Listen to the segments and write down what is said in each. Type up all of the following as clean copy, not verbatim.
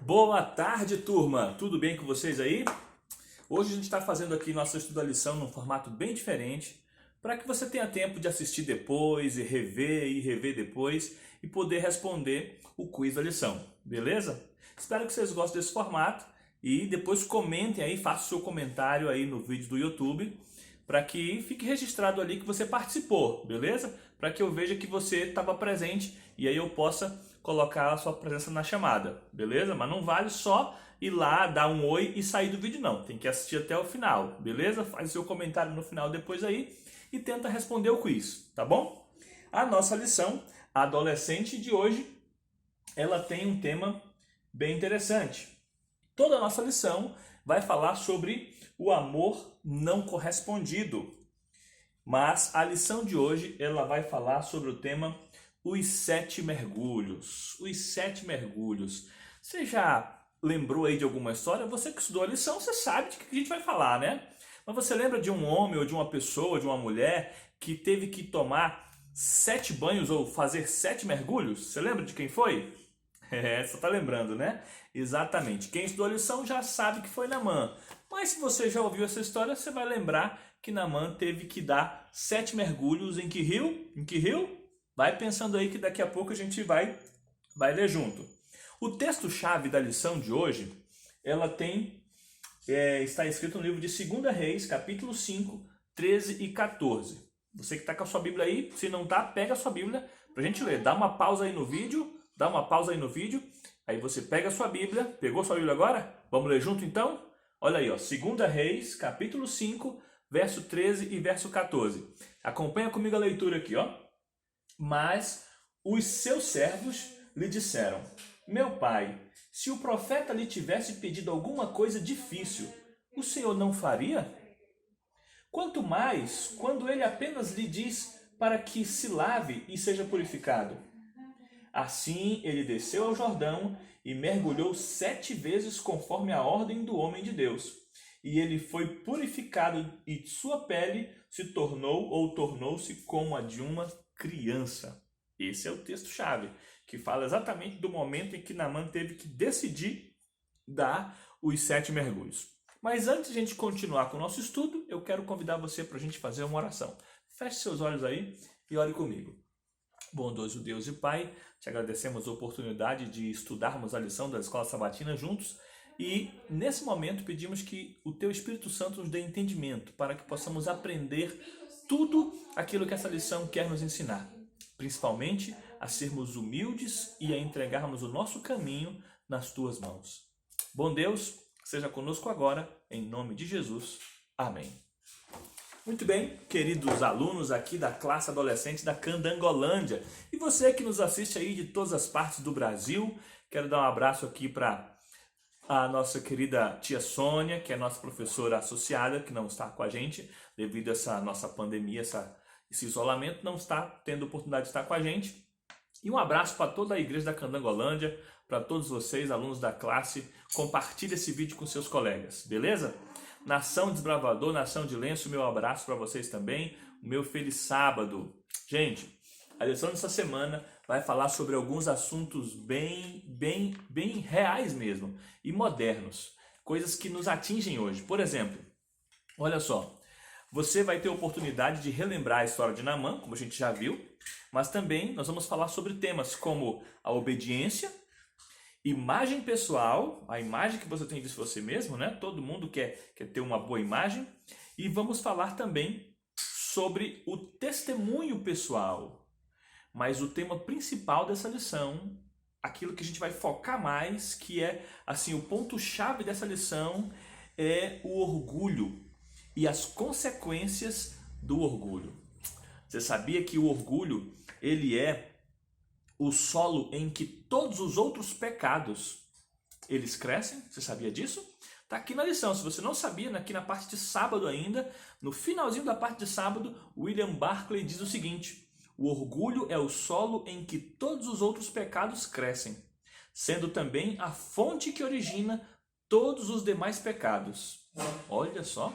Boa tarde, turma! Tudo bem com vocês aí? Hoje a gente está fazendo aqui nosso estudo da lição num formato bem diferente, para que você tenha tempo de assistir depois e rever depois e poder responder o quiz da lição, beleza? Espero que vocês gostem desse formato e depois comentem aí, façam seu comentário aí no vídeo do YouTube, para que fique registrado ali que você participou, beleza? Para que eu veja que você estava presente e aí eu possa colocar a sua presença na chamada, beleza? Mas não vale só ir lá, dar um oi e sair do vídeo não, tem que assistir até o final, beleza? Faz seu comentário no final depois aí e tenta responder o quiz, tá bom? A nossa lição, a adolescente de hoje, ela tem um tema bem interessante. Toda a nossa lição vai falar sobre o amor não correspondido. Mas a lição de hoje ela vai falar sobre o tema os 7 mergulhos. Os 7 mergulhos. Você já lembrou aí de alguma história? Você que estudou a lição, você sabe de que a gente vai falar, né? Mas você lembra de um homem ou de uma pessoa, de uma mulher que teve que tomar 7 banhos ou fazer 7 mergulhos? Você lembra de quem foi? Você está lembrando, né? Exatamente. Quem estudou a lição já sabe que foi Naamã. Mas se você já ouviu essa história, você vai lembrar que Naamã teve que dar 7 mergulhos em que rio? Em que rio? Vai pensando aí que daqui a pouco a gente vai ler junto. O texto-chave da lição de hoje, ela está escrito no livro de 2 Reis, capítulo 5, 13 e 14. Você que está com a sua Bíblia aí, se não está, pega a sua Bíblia para a gente ler. Dá uma pausa aí no vídeo. Aí você pega a sua Bíblia. Pegou a sua Bíblia agora? Vamos ler junto então? Olha aí, ó, 2 Reis, capítulo 5, verso 13 e verso 14. Acompanha comigo a leitura aqui, ó. Mas os seus servos lhe disseram: meu pai, se o profeta lhe tivesse pedido alguma coisa difícil, o senhor não faria? Quanto mais quando ele apenas lhe diz para que se lave e seja purificado. Assim ele desceu ao Jordão e mergulhou 7 vezes conforme a ordem do homem de Deus. E ele foi purificado e sua pele se tornou ou tornou-se como a de uma criança. Esse é o texto-chave, que fala exatamente do momento em que Naamã teve que decidir dar os 7 mergulhos. Mas antes de a gente continuar com o nosso estudo, eu quero convidar você para a gente fazer uma oração. Feche seus olhos aí e ore comigo. Bondoso Deus e Pai, te agradecemos a oportunidade de estudarmos a lição da Escola Sabatina juntos e nesse momento pedimos que o Teu Espírito Santo nos dê entendimento para que possamos aprender tudo aquilo que essa lição quer nos ensinar, principalmente a sermos humildes e a entregarmos o nosso caminho nas Tuas mãos. Bom Deus, seja conosco agora, em nome de Jesus. Amém. Muito bem, queridos alunos aqui da classe adolescente da Candangolândia. E você que nos assiste aí de todas as partes do Brasil, quero dar um abraço aqui para a nossa querida tia Sônia, que é nossa professora associada, que não está com a gente devido a essa nossa pandemia, esse isolamento, não está tendo oportunidade de estar com a gente. E um abraço para toda a igreja da Candangolândia, para todos vocês, alunos da classe. Compartilhe esse vídeo com seus colegas, beleza? Nação Desbravador, Nação de Lenço, meu abraço para vocês também, o meu feliz sábado. Gente, a lição dessa semana vai falar sobre alguns assuntos bem reais mesmo e modernos, coisas que nos atingem hoje. Por exemplo, olha só, você vai ter a oportunidade de relembrar a história de Naamã, como a gente já viu, mas também nós vamos falar sobre temas como a obediência, imagem pessoal, a imagem que você tem de você mesmo, né? Todo mundo quer ter uma boa imagem. E vamos falar também sobre o testemunho pessoal. Mas o tema principal dessa lição, aquilo que a gente vai focar mais, que é assim, o ponto-chave dessa lição é o orgulho e as consequências do orgulho. Você sabia que o orgulho, ele é o solo em que todos os outros pecados, eles crescem? Você sabia disso? Está aqui na lição. Se você não sabia, aqui na parte de sábado ainda, no finalzinho da parte de sábado, William Barclay diz o seguinte: o orgulho é o solo em que todos os outros pecados crescem, sendo também a fonte que origina todos os demais pecados. Olha só,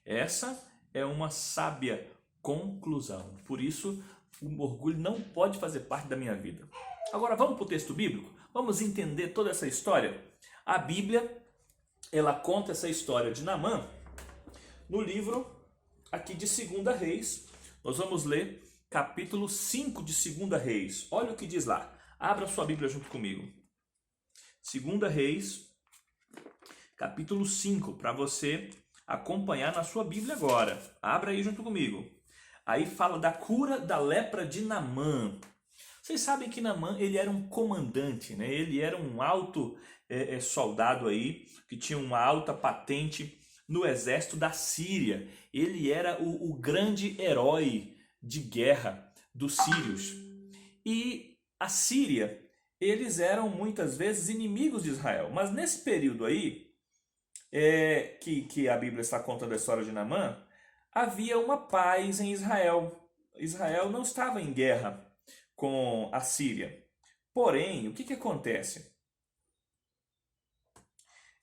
essa é uma sábia conclusão. Por isso, o orgulho não pode fazer parte da minha vida. Agora vamos para o texto bíblico? Vamos entender toda essa história? A Bíblia, ela conta essa história de Naamã no livro aqui de 2 Reis. Nós vamos ler capítulo 5 de 2 Reis. Olha o que diz lá. Abra sua Bíblia junto comigo. 2 Reis, capítulo 5, para você acompanhar na sua Bíblia agora. Abra aí junto comigo. Aí fala da cura da lepra de Naamã. Vocês sabem que Naamã, ele era um comandante, né? Ele era um alto soldado aí, que tinha uma alta patente no exército da Síria. Ele era o grande herói de guerra dos sírios. E a Síria, eles eram muitas vezes inimigos de Israel. Mas nesse período aí, que a Bíblia está contando a história de Naamã, havia uma paz em Israel. Israel não estava em guerra com a Síria. Porém, o que acontece?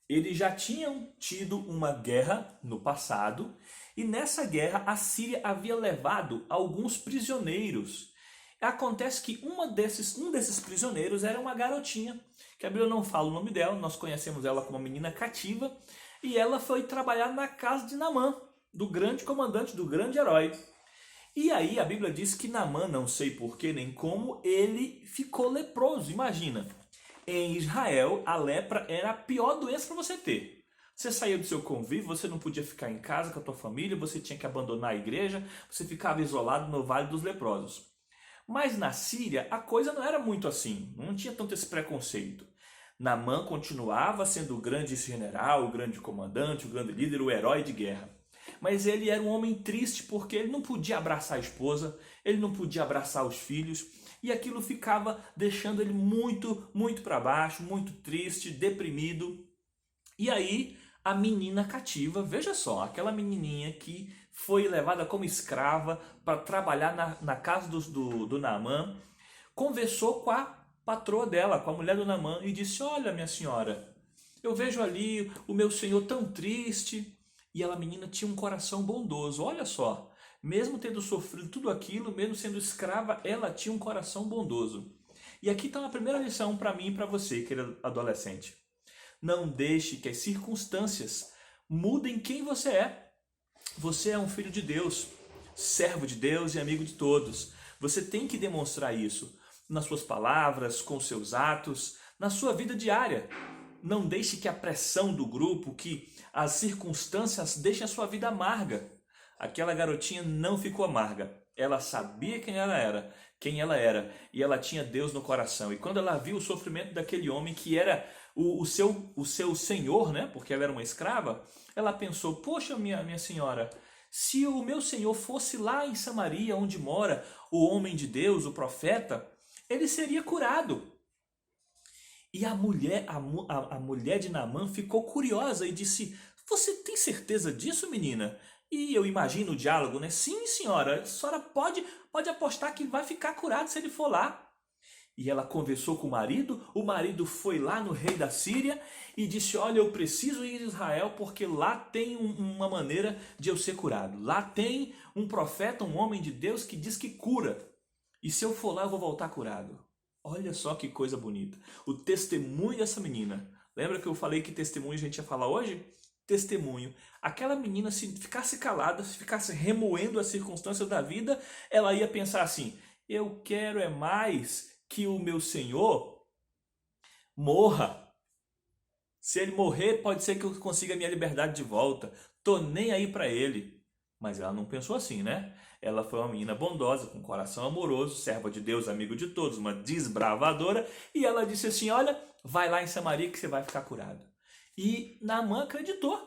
Eles já tinham tido uma guerra no passado, e nessa guerra a Síria havia levado alguns prisioneiros. Acontece que um desses prisioneiros era uma garotinha, que a Bíblia não fala o nome dela, nós conhecemos ela como uma menina cativa, e ela foi trabalhar na casa de Naamã, do grande comandante, do grande herói. E aí a Bíblia diz que Naamã, não sei porquê nem como, ele ficou leproso. Imagina, em Israel a lepra era a pior doença para você ter. Você saía do seu convívio, você não podia ficar em casa com a tua família, você tinha que abandonar a igreja, você ficava isolado no Vale dos Leprosos. Mas na Síria a coisa não era muito assim, não tinha tanto esse preconceito. Naamã continuava sendo o grande general, o grande comandante, o grande líder, o herói de guerra. Mas ele era um homem triste porque ele não podia abraçar a esposa, ele não podia abraçar os filhos, e aquilo ficava deixando ele muito, muito para baixo, muito triste, deprimido. E aí a menina cativa, veja só, aquela menininha que foi levada como escrava para trabalhar na casa do Naamã, conversou com a patroa dela, com a mulher do Naamã, e disse: olha, minha senhora, eu vejo ali o meu senhor tão triste. E ela, menina, tinha um coração bondoso. Olha só, mesmo tendo sofrido tudo aquilo, mesmo sendo escrava, ela tinha um coração bondoso. E aqui está uma primeira lição para mim e para você, querido adolescente. Não deixe que as circunstâncias mudem quem você é. Você é um filho de Deus, servo de Deus e amigo de todos. Você tem que demonstrar isso nas suas palavras, com seus atos, na sua vida diária. Não deixe que a pressão do grupo, que as circunstâncias deixem a sua vida amarga. Aquela garotinha não ficou amarga. Ela sabia quem ela era, e ela tinha Deus no coração. E quando ela viu o sofrimento daquele homem que era o seu senhor, né? Porque ela era uma escrava, ela pensou: poxa, minha senhora, se o meu senhor fosse lá em Samaria, onde mora o homem de Deus, o profeta, ele seria curado. E a mulher de Naamã ficou curiosa e disse: você tem certeza disso, menina? E eu imagino o diálogo, né? Sim, senhora, a senhora pode apostar que vai ficar curado se ele for lá. E ela conversou com o marido foi lá no rei da Síria e disse: olha, eu preciso ir a Israel porque lá tem uma maneira de eu ser curado. Lá tem um profeta, um homem de Deus que diz que cura. E se eu for lá eu vou voltar curado. Olha só que coisa bonita. O testemunho dessa menina. Lembra que eu falei que testemunho a gente ia falar hoje? Testemunho. Aquela menina, se ficasse calada, se ficasse remoendo as circunstâncias da vida, ela ia pensar assim: eu quero é mais que o meu Senhor morra. Se ele morrer, pode ser que eu consiga a minha liberdade de volta. Tô nem aí para ele. Mas ela não pensou assim, né? Ela foi uma menina bondosa, com coração amoroso, serva de Deus, amigo de todos, uma desbravadora. E ela disse assim: olha, vai lá em Samaria que você vai ficar curado. E Naamã acreditou.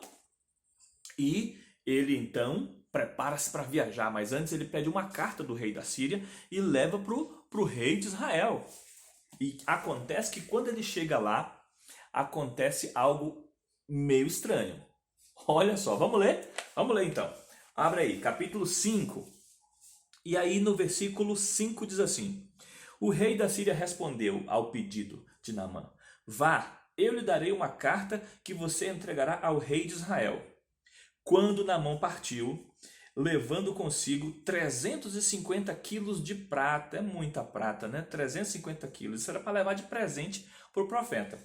E ele então prepara-se para viajar, mas antes ele pede uma carta do rei da Síria e leva para o rei de Israel. E acontece que quando ele chega lá, acontece algo meio estranho. Olha só, vamos ler? Vamos ler então. Abre aí, capítulo 5. E aí no versículo 5 diz assim: o rei da Síria respondeu ao pedido de Naamã: vá, eu lhe darei uma carta que você entregará ao rei de Israel. Quando Naamã partiu, levando consigo 350 quilos de prata. É muita prata, né? 350 quilos. Isso era para levar de presente para o profeta.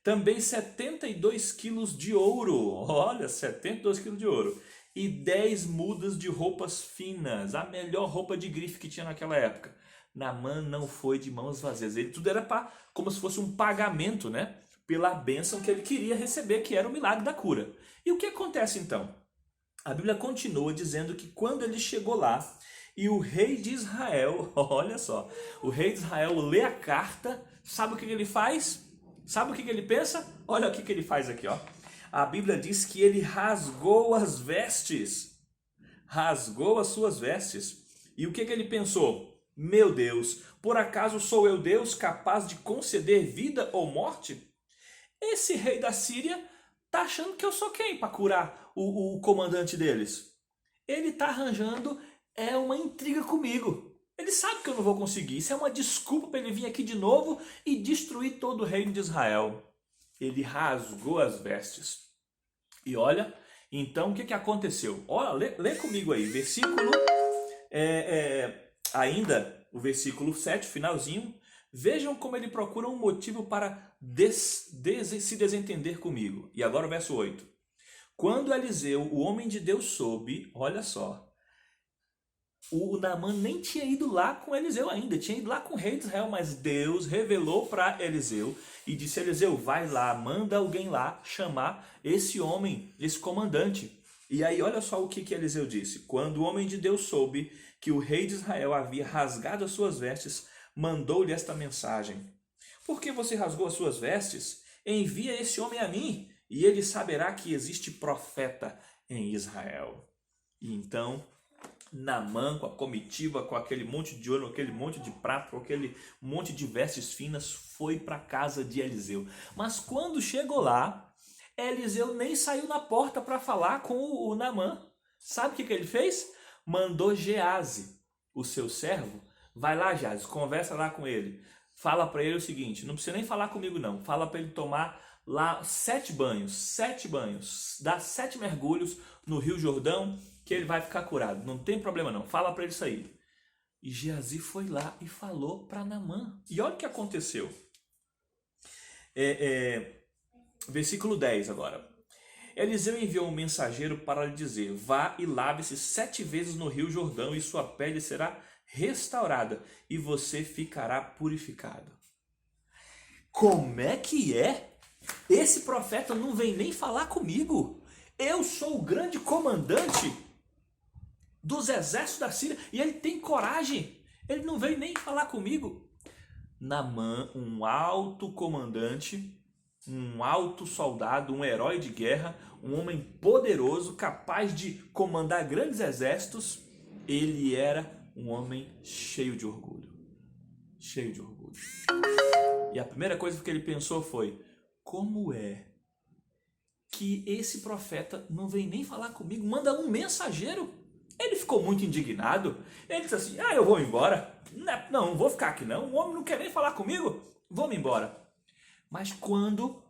Também 72 quilos de ouro. Olha, 72 quilos de ouro. E 10 mudas de roupas finas. A melhor roupa de grife que tinha naquela época. Naamã não foi de mãos vazias. Ele tudo era como se fosse um pagamento, né? Pela bênção que ele queria receber, que era o milagre da cura. E o que acontece então? A Bíblia continua dizendo que quando ele chegou lá e o rei de Israel, olha só, o rei de Israel lê a carta, sabe o que ele faz? Sabe o que ele pensa? Olha o que ele faz aqui, ó. A Bíblia diz que ele rasgou as vestes, rasgou as suas vestes. E o que ele pensou? Meu Deus, por acaso sou eu Deus capaz de conceder vida ou morte? Esse rei da Síria tá achando que eu sou quem para curar o comandante deles? Ele tá arranjando uma intriga comigo. Ele sabe que eu não vou conseguir. Isso é uma desculpa para ele vir aqui de novo e destruir todo o reino de Israel. Ele rasgou as vestes. E olha, então o que aconteceu? Olha, lê comigo aí, versículo, ainda o versículo 7, finalzinho. Vejam como ele procura um motivo para se desentender comigo. E agora o verso 8. Quando Eliseu, o homem de Deus, soube, olha só, o Naamã nem tinha ido lá com Eliseu ainda, tinha ido lá com o rei de Israel, mas Deus revelou para Eliseu e disse: Eliseu, vai lá, manda alguém lá chamar esse homem, esse comandante. E aí olha só o que Eliseu disse. Quando o homem de Deus soube que o rei de Israel havia rasgado as suas vestes, mandou-lhe esta mensagem: por que você rasgou as suas vestes? Envia esse homem a mim, e ele saberá que existe profeta em Israel. E então Naamã, com a comitiva, com aquele monte de ouro, aquele monte de prata, com aquele monte de vestes finas, foi para a casa de Eliseu. Mas quando chegou lá, Eliseu nem saiu na porta para falar com o Naamã. Sabe o que ele fez? Mandou Geazi, o seu servo. Vai lá, Geazi, conversa lá com ele. Fala para ele o seguinte: não precisa nem falar comigo não. Fala para ele tomar lá 7 banhos, dá 7 mergulhos no Rio Jordão, que ele vai ficar curado. Não tem problema não, fala para ele isso aí. E Geazi foi lá e falou para Naamã. E olha o que aconteceu. Versículo 10 agora. Eliseu enviou um mensageiro para lhe dizer: vá e lave-se 7 vezes no Rio Jordão e sua pele será restaurada e você ficará purificado. Como é que é? Esse profeta não vem nem falar comigo. Eu sou o grande comandante dos exércitos da Síria e ele tem coragem. Ele não veio nem falar comigo. Naamã, um alto comandante, um alto soldado, um herói de guerra, um homem poderoso, capaz de comandar grandes exércitos, ele era um homem cheio de orgulho. Cheio de orgulho. E a primeira coisa que ele pensou foi: como é que esse profeta não vem nem falar comigo, manda um mensageiro? Ele ficou muito indignado. Ele disse assim: eu vou embora. Não vou ficar aqui não. O homem não quer nem falar comigo. Vamos embora. Mas quando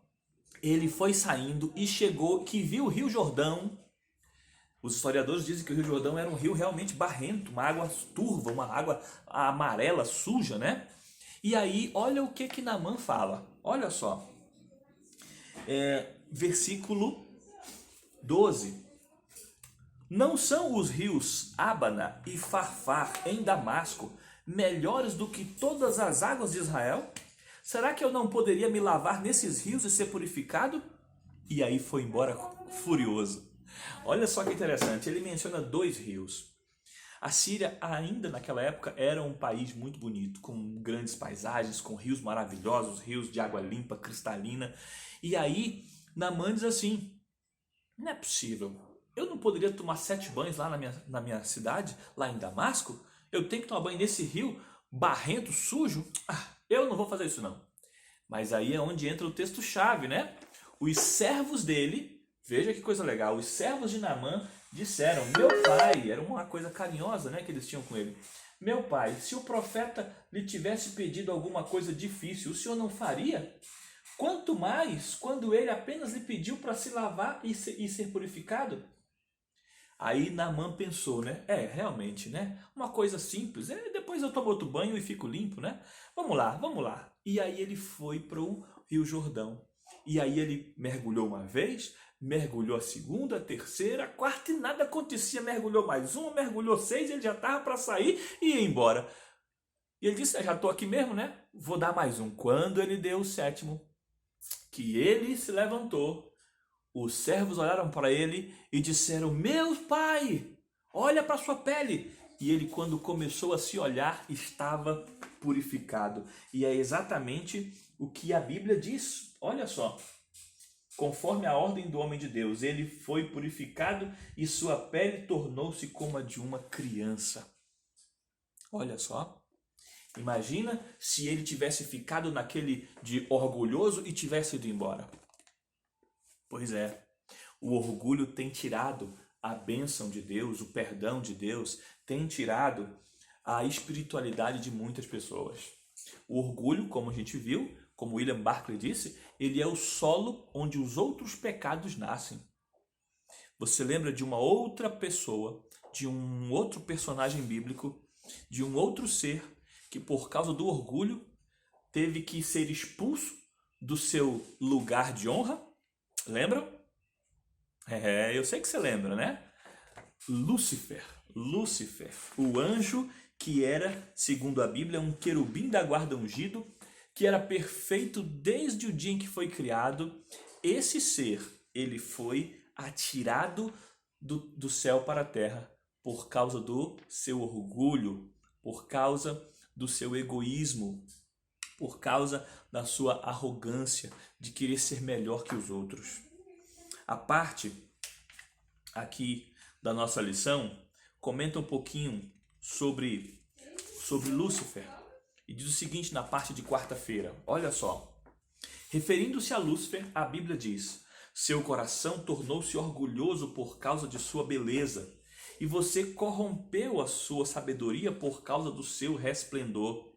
ele foi saindo e chegou, que viu o Rio Jordão, os historiadores dizem que o Rio Jordão era um rio realmente barrento, uma água turva, uma água amarela, suja, né? E aí, olha o que Naamã fala. Olha só. Versículo 12. Não são os rios Abana e Farfar em Damasco melhores do que todas as águas de Israel? Será que eu não poderia me lavar nesses rios e ser purificado? E aí foi embora furioso. Olha só que interessante, ele menciona 2 rios. A Síria ainda naquela época era um país muito bonito, com grandes paisagens, com rios maravilhosos, rios de água limpa, cristalina. E aí Naamã diz assim: não é possível, eu não poderia tomar 7 banhos lá na minha cidade, lá em Damasco? Eu tenho que tomar banho nesse rio barrento, sujo? Eu não vou fazer isso não. Mas aí é onde entra o texto-chave, né? Os servos dele, veja que coisa legal, os servos de Naamã disseram: meu pai, era uma coisa carinhosa, né, que eles tinham com ele. Meu pai, se o profeta lhe tivesse pedido alguma coisa difícil, o senhor não faria? Quanto mais quando ele apenas lhe pediu para se lavar e ser purificado? Aí Naamã pensou, né? Realmente, né? Uma coisa simples. Depois eu tomo outro banho e fico limpo, né? Vamos lá, vamos lá. E aí ele foi para o Rio Jordão. E aí ele mergulhou uma vez, mergulhou a segunda, a terceira, a quarta e nada acontecia. Mergulhou mais uma, mergulhou 6, ele já estava para sair e ir embora. E ele disse, já estou aqui mesmo, né? Vou dar mais um. Quando ele deu o 7º, que ele se levantou, os servos olharam para ele e disseram, meu pai, olha para sua pele. E ele, quando começou a se olhar, estava purificado. E é exatamente o que a Bíblia diz. Olha só. Conforme a ordem do homem de Deus, ele foi purificado e sua pele tornou-se como a de uma criança. Olha só. Imagina se ele tivesse ficado naquele de orgulhoso e tivesse ido embora. Pois é, o orgulho tem tirado a bênção de Deus, o perdão de Deus, tem tirado a espiritualidade de muitas pessoas. O orgulho, como a gente viu, como William Barclay disse, ele é o solo onde os outros pecados nascem. Você lembra de uma outra pessoa, de um outro personagem bíblico, de um outro ser que por causa do orgulho teve que ser expulso do seu lugar de honra? Lembram? Eu sei que você lembra, né? Lúcifer, o anjo que era, segundo a Bíblia, um querubim da guarda ungido, que era perfeito desde o dia em que foi criado. Esse ser, ele foi atirado do céu para a terra por causa do seu orgulho, por causa do seu egoísmo, por causa da sua arrogância de querer ser melhor que os outros. A parte aqui da nossa lição comenta um pouquinho sobre Lúcifer e diz o seguinte na parte de quarta-feira. Olha só. Referindo-se a Lúcifer, a Bíblia diz: seu coração tornou-se orgulhoso por causa de sua beleza, e você corrompeu a sua sabedoria por causa do seu resplendor.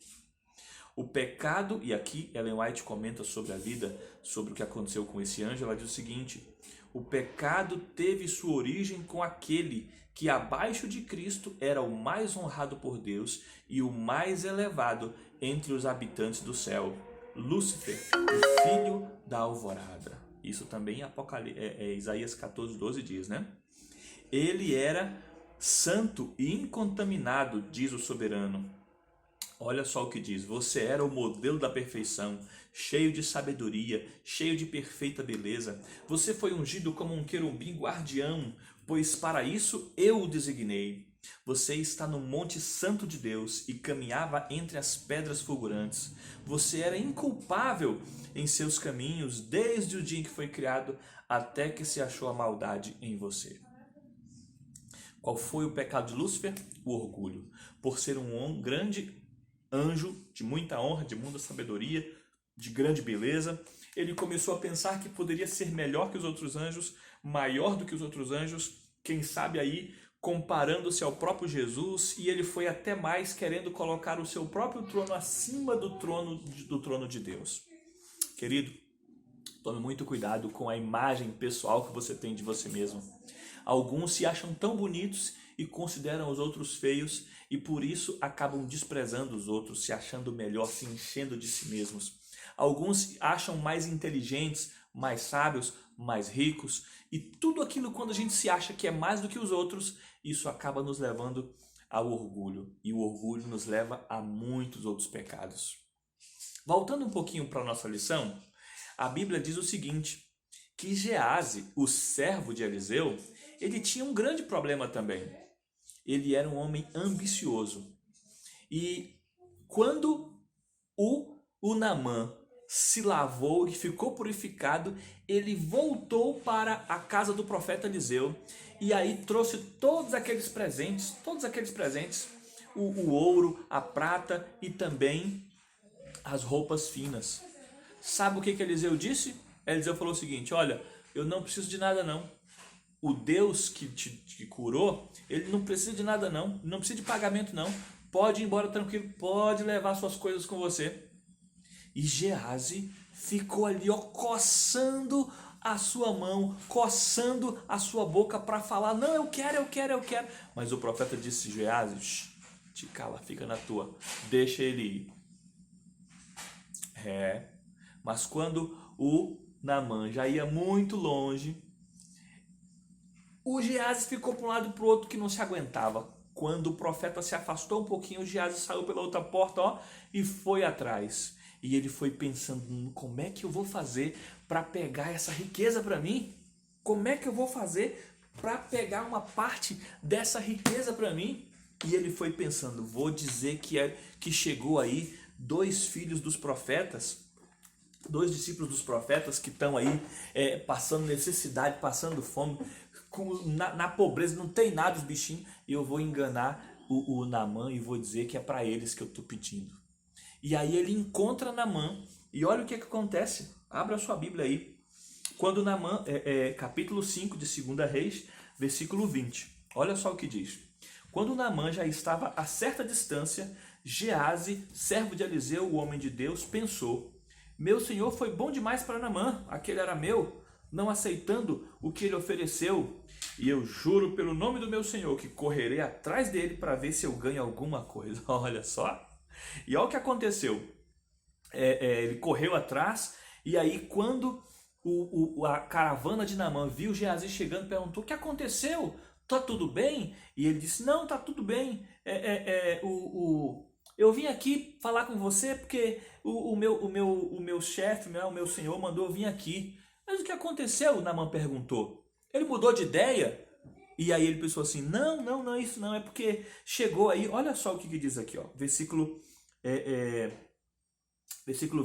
O pecado, e aqui Ellen White comenta sobre a vida, sobre o que aconteceu com esse anjo, ela diz o seguinte: o pecado teve sua origem com aquele que abaixo de Cristo era o mais honrado por Deus e o mais elevado entre os habitantes do céu, Lúcifer, o filho da alvorada. Isso também Isaías 14:12 diz, né? Ele era santo e incontaminado, diz o soberano. Olha só o que diz: você era o modelo da perfeição, cheio de sabedoria, cheio de perfeita beleza. Você foi ungido como um querubim guardião, pois para isso eu o designei. Você está no monte santo de Deus e caminhava entre as pedras fulgurantes. Você era inculpável em seus caminhos desde o dia em que foi criado até que se achou a maldade em você. Qual foi o pecado de Lúcifer? O orgulho. Por ser um grande anjo de muita honra, de muita sabedoria, de grande beleza, ele começou a pensar que poderia ser melhor que os outros anjos, maior do que os outros anjos, quem sabe aí comparando-se ao próprio Jesus, e ele foi até mais querendo colocar o seu próprio trono acima do trono de Deus. Querido, tome muito cuidado com a imagem pessoal que você tem de você mesmo. Alguns se acham tão bonitos e consideram os outros feios e por isso acabam desprezando os outros, se achando melhor, se enchendo de si mesmos. Alguns se acham mais inteligentes, mais sábios, mais ricos e tudo aquilo quando a gente se acha que é mais do que os outros, isso acaba nos levando ao orgulho e o orgulho nos leva a muitos outros pecados. Voltando um pouquinho para a nossa lição, a Bíblia diz o seguinte, que Gease, o servo de Eliseu, ele tinha um grande problema também. Ele era um homem ambicioso. E quando o Naamã se lavou e ficou purificado, ele voltou para a casa do profeta Eliseu e aí trouxe todos aqueles presentes, o ouro, a prata e também as roupas finas. Sabe o que Eliseu disse? Eliseu falou o seguinte, olha, eu não preciso de nada não. O Deus que te curou, ele não precisa de nada não precisa de pagamento não. Pode ir embora tranquilo, pode levar suas coisas com você. E Gease ficou ali, coçando a sua mão, coçando a sua boca para falar, não, eu quero, eu quero, eu quero. Mas o profeta disse, Geazi, te cala, fica na tua, deixa ele ir. Mas quando o Naamã já ia muito longe, o Geazi ficou para um lado e para o outro que não se aguentava. Quando o profeta se afastou um pouquinho, o Geazi saiu pela outra porta e foi atrás. E ele foi pensando, como é que eu vou fazer para pegar essa riqueza para mim? Como é que eu vou fazer para pegar uma parte dessa riqueza para mim? E ele foi pensando, vou dizer que chegou aí 2 filhos dos profetas, 2 discípulos dos profetas que estão aí passando necessidade, passando fome, na pobreza, não tem nada os bichinhos, e eu vou enganar o Naamã e vou dizer que é para eles que eu estou pedindo. E aí ele encontra Naamã, e olha o que acontece, abra a sua Bíblia aí, quando Naamã, capítulo 5 de 2 Reis, versículo 20, olha só o que diz. Quando Naamã já estava a certa distância, Geazi, servo de Eliseu, o homem de Deus, pensou, meu senhor foi bom demais para Naamã, aquele arameu, não aceitando o que ele ofereceu, e eu juro pelo nome do meu senhor que correrei atrás dele para ver se eu ganho alguma coisa. Olha só. E olha o que aconteceu. Ele correu atrás, e aí quando a caravana de Naamã viu Geazi chegando, perguntou, o que aconteceu? Tá tudo bem? E ele disse, não, tá tudo bem. Eu vim aqui falar com você porque o meu chefe, o meu senhor mandou eu vir aqui. Mas o que aconteceu? O Naamã perguntou. Ele mudou de ideia? E aí ele pensou assim, não é isso não, é porque chegou aí, olha só o que diz aqui, versículo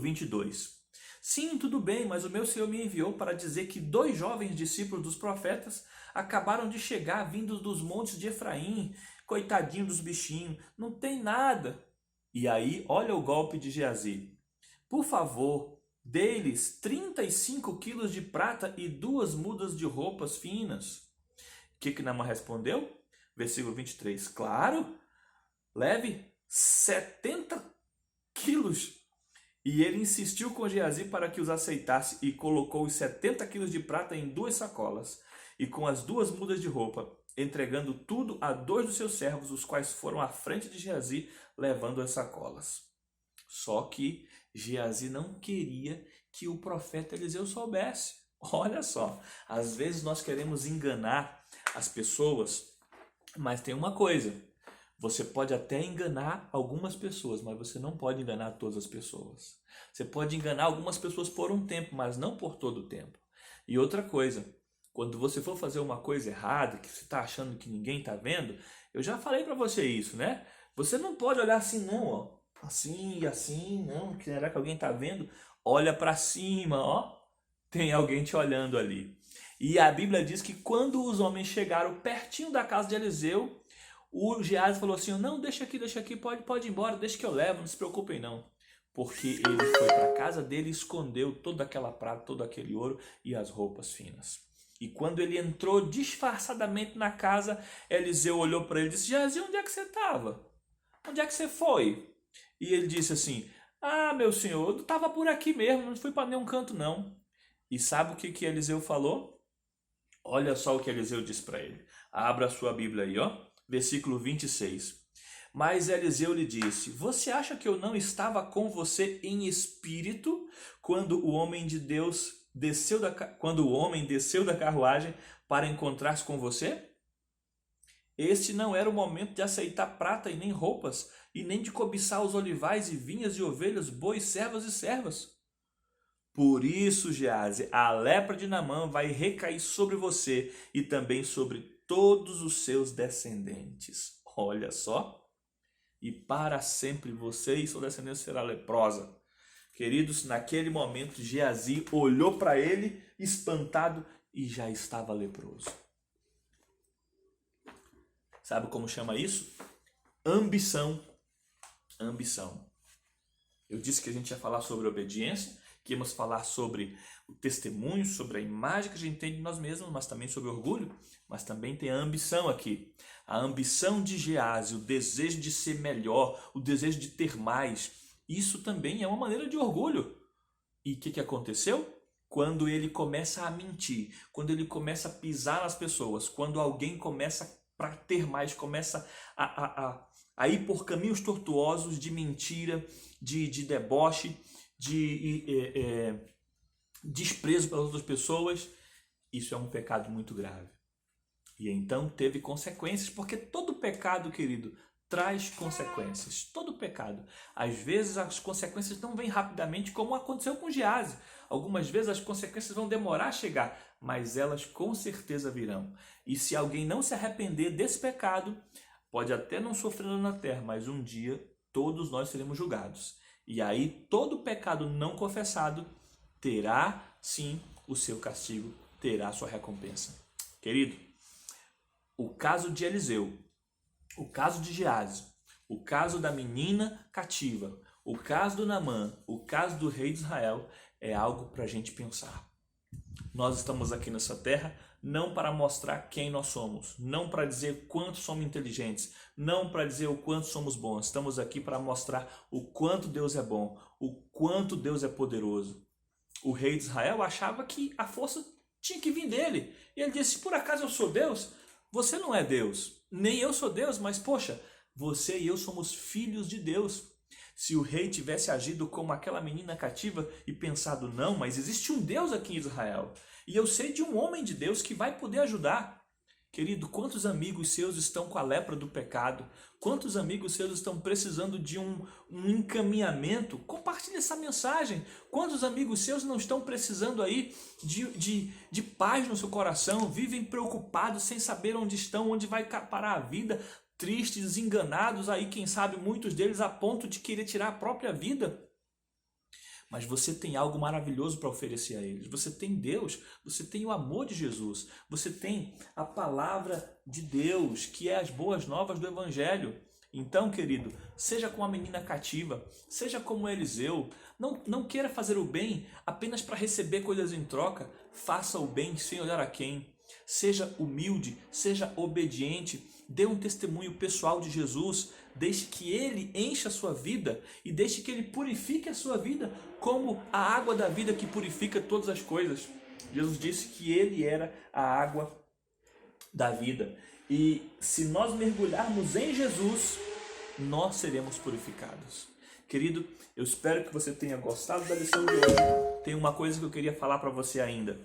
22. Sim, tudo bem, mas o meu senhor me enviou para dizer que 2 jovens discípulos dos profetas acabaram de chegar, vindos dos montes de Efraim, coitadinho dos bichinhos, não tem nada. E aí, olha o golpe de Geazi. Por favor, dê-lhes 35 quilos de prata e 2 mudas de roupas finas. O que Naamã respondeu? Versículo 23. Claro, leve 70 quilos. E ele insistiu com Geazi para que os aceitasse e colocou os 70 quilos de prata em 2 sacolas e com as 2 mudas de roupa, entregando tudo a 2 dos seus servos, os quais foram à frente de Geazi, levando as sacolas. Só que Geazi não queria que o profeta Eliseu soubesse. Olha só, às vezes nós queremos enganar as pessoas, mas tem uma coisa, você pode até enganar algumas pessoas, mas você não pode enganar todas as pessoas. Você pode enganar algumas pessoas por um tempo, mas não por todo o tempo. E outra coisa, quando você for fazer uma coisa errada, que você está achando que ninguém está vendo, eu já falei para você isso, né? Você não pode olhar assim não, assim e assim, não, será que alguém está vendo? Olha para cima, tem alguém te olhando ali. E a Bíblia diz que quando os homens chegaram pertinho da casa de Eliseu, o Geazi falou assim, não, deixa aqui, pode ir embora, deixa que eu levo, não se preocupem não. Porque ele foi para a casa dele e escondeu toda aquela prata, todo aquele ouro e as roupas finas. E quando ele entrou disfarçadamente na casa, Eliseu olhou para ele e disse, Geazi, onde é que você estava? Onde é que você foi? E ele disse assim, meu senhor, eu estava por aqui mesmo, não fui para nenhum canto não. E sabe o que Eliseu falou? Olha só o que Eliseu disse para ele. Abra a sua Bíblia aí, versículo 26. Mas Eliseu lhe disse, você acha que eu não estava com você em espírito quando o homem de Deus desceu da carruagem para encontrar-se com você? Este não era o momento de aceitar prata e nem roupas, e nem de cobiçar os olivais e vinhas e ovelhas, bois, servas e servas. Por isso, Geazi, a lepra de Naamã vai recair sobre você e também sobre todos os seus descendentes. Olha só. E para sempre você e sua descendência será leprosa. Queridos, naquele momento Geazi olhou para ele, espantado, e já estava leproso. Sabe como chama isso? Ambição. Ambição. Eu disse que a gente ia falar sobre obediência, que íamos falar sobre o testemunho, sobre a imagem que a gente tem de nós mesmos, mas também sobre orgulho, mas também tem a ambição aqui. A ambição de Geazi, o desejo de ser melhor, o desejo de ter mais, isso também é uma maneira de orgulho. E o que aconteceu? quando ele começa a mentir, quando ele começa a pisar nas pessoas, quando alguém começa para ter mais, começa a ir por caminhos tortuosos de mentira, de deboche, de desprezo pelas outras pessoas, isso é um pecado muito grave. E então teve consequências, porque todo pecado, querido, traz consequências. Todo pecado. Às vezes as consequências não vêm rapidamente, como aconteceu com Gease. Algumas vezes as consequências vão demorar a chegar, mas elas com certeza virão. E se alguém não se arrepender desse pecado, pode até não sofrer na terra, mas um dia todos nós seremos julgados. E aí todo pecado não confessado terá sim o seu castigo, terá a sua recompensa. Querido, o caso de Eliseu, o caso de Gease, o caso da menina cativa, o caso do Naamã, o caso do rei de Israel é algo para a gente pensar. Nós estamos aqui nessa terra não para mostrar quem nós somos, não para dizer quanto somos inteligentes, não para dizer o quanto somos bons. Estamos aqui para mostrar o quanto Deus é bom, o quanto Deus é poderoso. O rei de Israel achava que a força tinha que vir dele. E ele disse, por acaso eu sou Deus? Você não é Deus, nem eu sou Deus, mas poxa, você e eu somos filhos de Deus. Se o rei tivesse agido como aquela menina cativa e pensado, não, mas existe um Deus aqui em Israel, e eu sei de um homem de Deus que vai poder ajudar. Querido, quantos amigos seus estão com a lepra do pecado? Quantos amigos seus estão precisando de um encaminhamento? Compartilhe essa mensagem. Quantos amigos seus não estão precisando aí de paz no seu coração? Vivem preocupados, sem saber onde estão, onde vai parar a vida, tristes, enganados, aí quem sabe muitos deles a ponto de querer tirar a própria vida. Mas você tem algo maravilhoso para oferecer a eles. Você tem Deus, você tem o amor de Jesus, você tem a palavra de Deus, que é as boas novas do Evangelho. Então, querido, seja como a menina cativa, seja como Eliseu, não queira fazer o bem apenas para receber coisas em troca, faça o bem sem olhar a quem. Seja humilde, seja obediente, dê um testemunho pessoal de Jesus, deixe que Ele encha a sua vida e deixe que Ele purifique a sua vida como a água da vida que purifica todas as coisas. Jesus disse que Ele era a água da vida. E se nós mergulharmos em Jesus, nós seremos purificados. Querido, eu espero que você tenha gostado da lição de hoje. Tem uma coisa que eu queria falar para você ainda.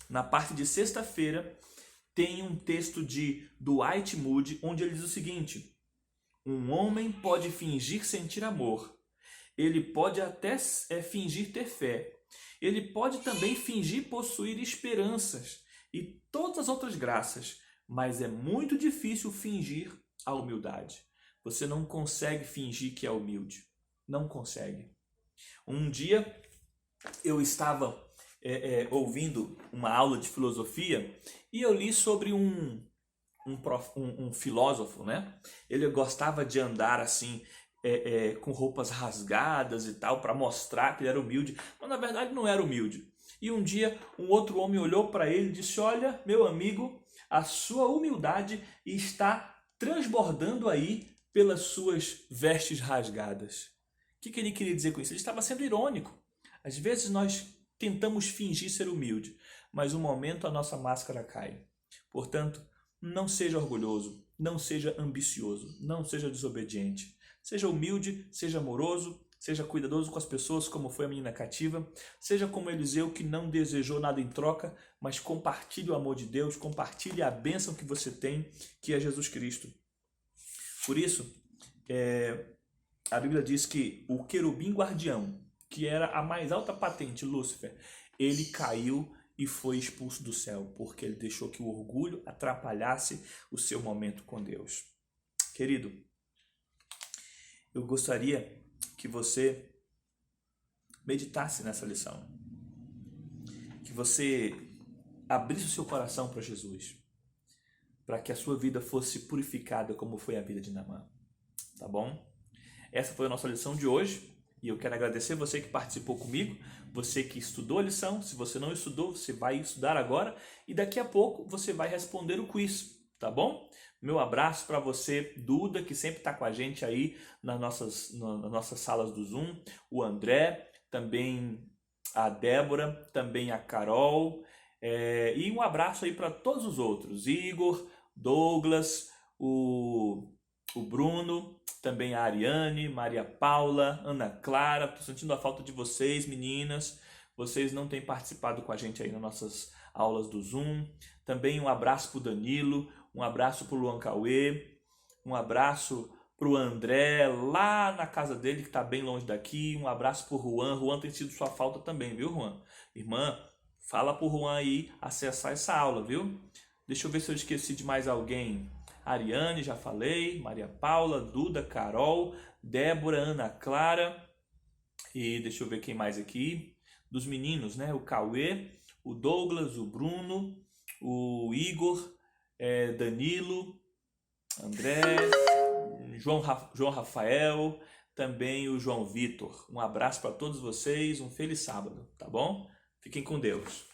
Na parte de sexta-feira, tem um texto de Dwight Moody, onde ele diz o seguinte: um homem pode fingir sentir amor, ele pode até fingir ter fé, ele pode também fingir possuir esperanças e todas as outras graças, mas é muito difícil fingir a humildade. Você não consegue fingir que é humilde, não consegue. Um dia eu estava ouvindo uma aula de filosofia e eu li sobre um filósofo, né? Ele gostava de andar assim, com roupas rasgadas e tal, para mostrar que ele era humilde, mas na verdade não era humilde. E um dia um outro homem olhou para ele e disse: olha, meu amigo, a sua humildade está transbordando aí pelas suas vestes rasgadas. O que ele queria dizer com isso? Ele estava sendo irônico. Às vezes nós tentamos fingir ser humilde, mas um momento a nossa máscara cai. Portanto, não seja orgulhoso, não seja ambicioso, não seja desobediente. Seja humilde, seja amoroso, seja cuidadoso com as pessoas, como foi a menina cativa. Seja como Eliseu, que não desejou nada em troca, mas compartilhe o amor de Deus, compartilhe a bênção que você tem, que é Jesus Cristo. Por isso, a Bíblia diz que o querubim guardião, que era a mais alta patente, Lúcifer, ele caiu e foi expulso do céu, porque ele deixou que o orgulho atrapalhasse o seu momento com Deus. Querido, eu gostaria que você meditasse nessa lição, que você abrisse o seu coração para Jesus, para que a sua vida fosse purificada como foi a vida de Naamã, tá bom? Essa foi a nossa lição de hoje. E eu quero agradecer você que participou comigo, você que estudou a lição. Se você não estudou, você vai estudar agora e daqui a pouco você vai responder o quiz, tá bom? Meu abraço para você, Duda, que sempre está com a gente aí nas nossas salas do Zoom, o André, também a Débora, também a Carol, e um abraço aí para todos os outros, Igor, Douglas, o Bruno, também a Ariane, Maria Paula, Ana Clara. Estou sentindo a falta de vocês, meninas. Vocês não têm participado com a gente aí nas nossas aulas do Zoom. Também um abraço para o Danilo, um abraço para o Luan Cauê, um abraço para o André, lá na casa dele, que está bem longe daqui. Um abraço para o Juan. Juan tem sido sua falta também, viu, Juan? Irmã, fala para o Juan aí acessar essa aula, viu? Deixa eu ver se eu esqueci de mais alguém. Ariane, já falei. Maria Paula, Duda, Carol, Débora, Ana Clara. E deixa eu ver quem mais aqui. Dos meninos, né? O Cauê, o Douglas, o Bruno, o Igor, Danilo, André, João Rafael, também o João Vitor. Um abraço para todos vocês, um feliz sábado, tá bom? Fiquem com Deus.